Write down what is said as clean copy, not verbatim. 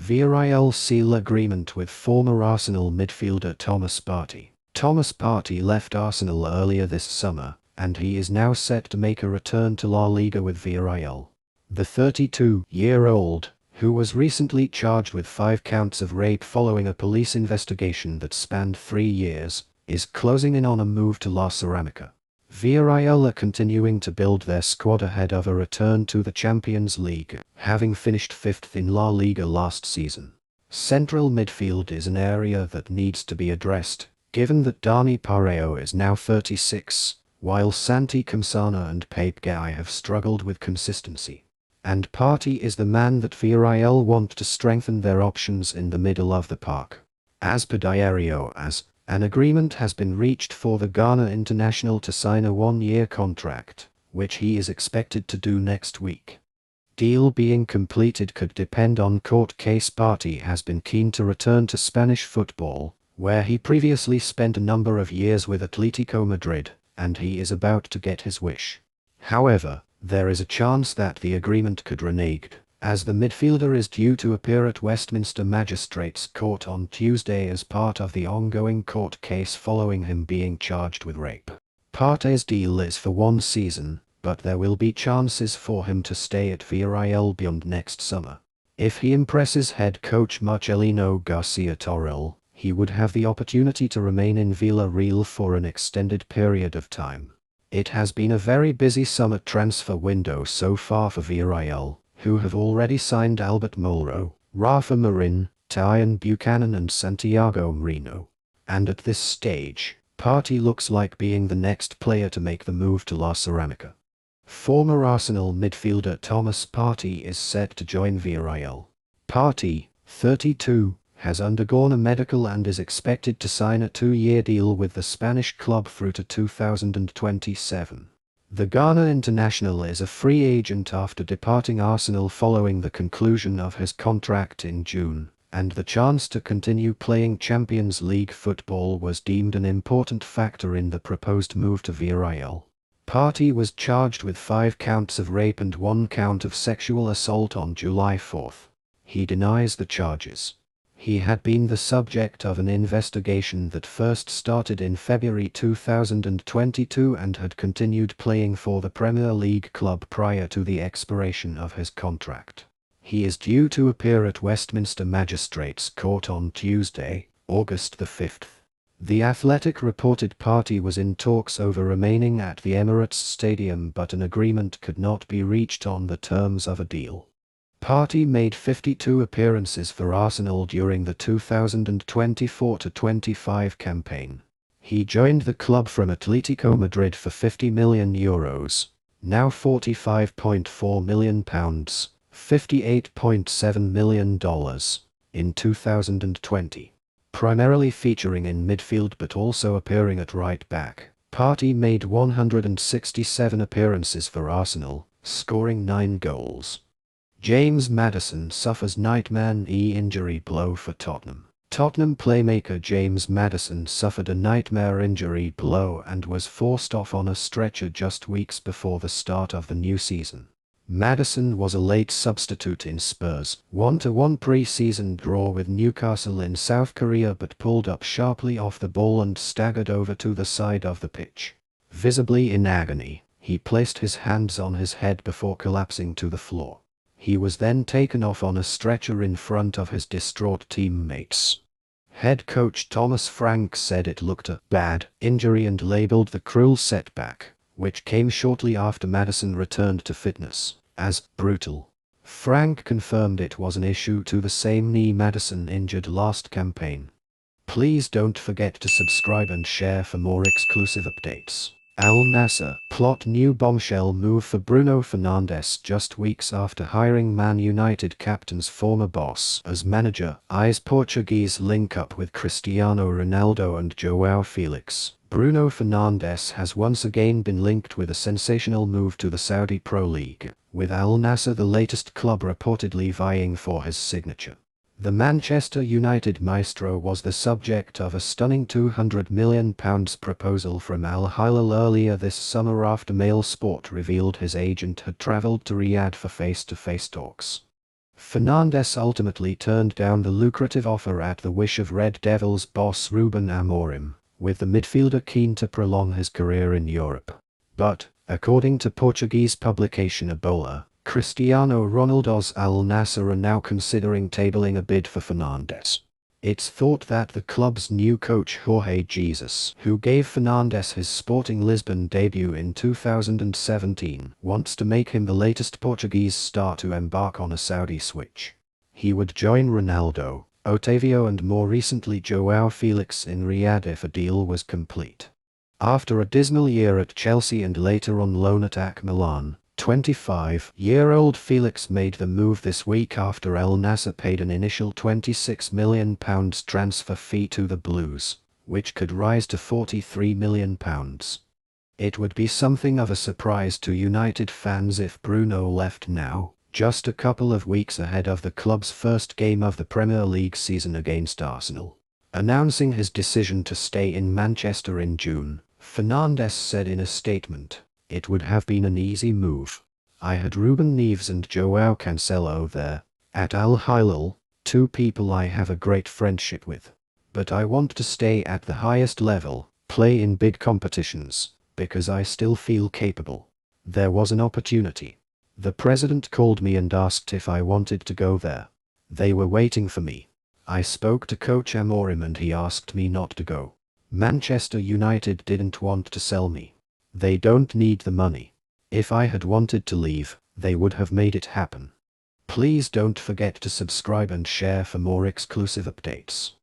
Villarreal seal agreement with former Arsenal midfielder Thomas Partey. Thomas Partey left Arsenal earlier this summer, and he is now set to make a return to La Liga with Villarreal. The 32-year-old, who was recently charged with 5 counts of rape following a police investigation that spanned 3 years, is closing in on a move to La Ceramica. Villarreal are continuing to build their squad ahead of a return to the Champions League, having finished 5th in La Liga last season. Central midfield is an area that needs to be addressed, given that Dani Parejo is now 36, while Santi, Comesana and Pape Gueye have struggled with consistency. And Partey is the man that Villarreal want to strengthen their options in the middle of the park. As per Diario AS, an agreement has been reached for the Ghana international to sign a 1-year contract, which he is expected to do next week. Deal being completed could depend on court case. Partey has been keen to return to Spanish football, where he previously spent a number of years with Atletico Madrid, and he is about to get his wish. However, there is a chance that the agreement could renege, as the midfielder is due to appear at Westminster Magistrates Court on Tuesday as part of the ongoing court case following him being charged with rape. Partey's deal is for 1 season, but there will be chances for him to stay at Villarreal beyond next summer. If he impresses head coach Marcelino Garcia Torrell, he would have the opportunity to remain in Villarreal for an extended period of time. It has been a very busy summer transfer window so far for Villarreal, who have already signed Albert Mulro, Rafa Marin, Tyan Buchanan and Santiago Merino. And at this stage, Partey looks like being the next player to make the move to La Ceramica. Former Arsenal midfielder Thomas Partey is set to join Villarreal. Partey, 32, has undergone a medical and is expected to sign a 2-year deal with the Spanish club through to 2027. The Ghana international is a free agent after departing Arsenal following the conclusion of his contract in June, and the chance to continue playing Champions League football was deemed an important factor in the proposed move to Villarreal. Partey was charged with 5 counts of rape and 1 count of sexual assault on July 4. He denies the charges. He had been the subject of an investigation that first started in February 2022 and had continued playing for the Premier League club prior to the expiration of his contract. He is due to appear at Westminster Magistrates Court on Tuesday, August the 5th. The Athletic reported Partey was in talks over remaining at the Emirates Stadium, but an agreement could not be reached on the terms of a deal. Partey made 52 appearances for Arsenal during the 2024-25 campaign. He joined the club from Atletico Madrid for €50 million, now £45.4 million, $58.7 million, in 2020. Primarily featuring in midfield but also appearing at right back, Partey made 167 appearances for Arsenal, scoring 9 goals. J.Maddison suffers nightmare knee injury blow for Tottenham. Tottenham playmaker J.Maddison suffered a nightmare injury blow and was forced off on a stretcher just weeks before the start of the new season. Maddison was a late substitute in Spurs' 1-1 pre-season draw with Newcastle in South Korea, but pulled up sharply off the ball and staggered over to the side of the pitch. Visibly in agony, he placed his hands on his head before collapsing to the floor. He was then taken off on a stretcher in front of his distraught teammates. Head coach Thomas Frank said it looked a bad injury and labeled the cruel setback, which came shortly after Maddison returned to fitness, as brutal. Frank confirmed it was an issue to the same knee Maddison injured last campaign. Please don't forget to subscribe and share for more exclusive updates. Al-Nassr plot new bombshell move for Bruno Fernandes just weeks after hiring Man United captain's former boss as manager. Eyes Portuguese link up with Cristiano Ronaldo and João Felix. Bruno Fernandes has once again been linked with a sensational move to the Saudi Pro League, with Al-Nassr the latest club reportedly vying for his signature. The Manchester United maestro was the subject of a stunning £200 million proposal from Al Hilal earlier this summer after Mail Sport revealed his agent had travelled to Riyadh for face-to-face talks. Fernandes ultimately turned down the lucrative offer at the wish of Red Devils boss Ruben Amorim, with the midfielder keen to prolong his career in Europe. But, according to Portuguese publication Ebola, Cristiano Ronaldo's Al-Nassr are now considering tabling a bid for Fernandes. It's thought that the club's new coach Jorge Jesus, who gave Fernandes his Sporting Lisbon debut in 2017, wants to make him the latest Portuguese star to embark on a Saudi switch. He would join Ronaldo, Otavio and more recently João Felix in Riyadh if a deal was complete. After a dismal year at Chelsea and later on loan at AC Milan, 25-year-old Felix made the move this week after Al-Nassr paid an initial £26 million transfer fee to the Blues, which could rise to £43 million. It would be something of a surprise to United fans if Bruno left now, just a couple of weeks ahead of the club's first game of the Premier League season against Arsenal. Announcing his decision to stay in Manchester in June, Fernandes said in a statement, "It would have been an easy move. I had Ruben Neves and João Cancelo there, at Al Hilal, two people I have a great friendship with. But I want to stay at the highest level, play in big competitions, because I still feel capable. There was an opportunity. The president called me and asked if I wanted to go there. They were waiting for me. I spoke to Coach Amorim and he asked me not to go. Manchester United didn't want to sell me. They don't need the money. If I had wanted to leave, they would have made it happen." Please don't forget to subscribe and share for more exclusive updates.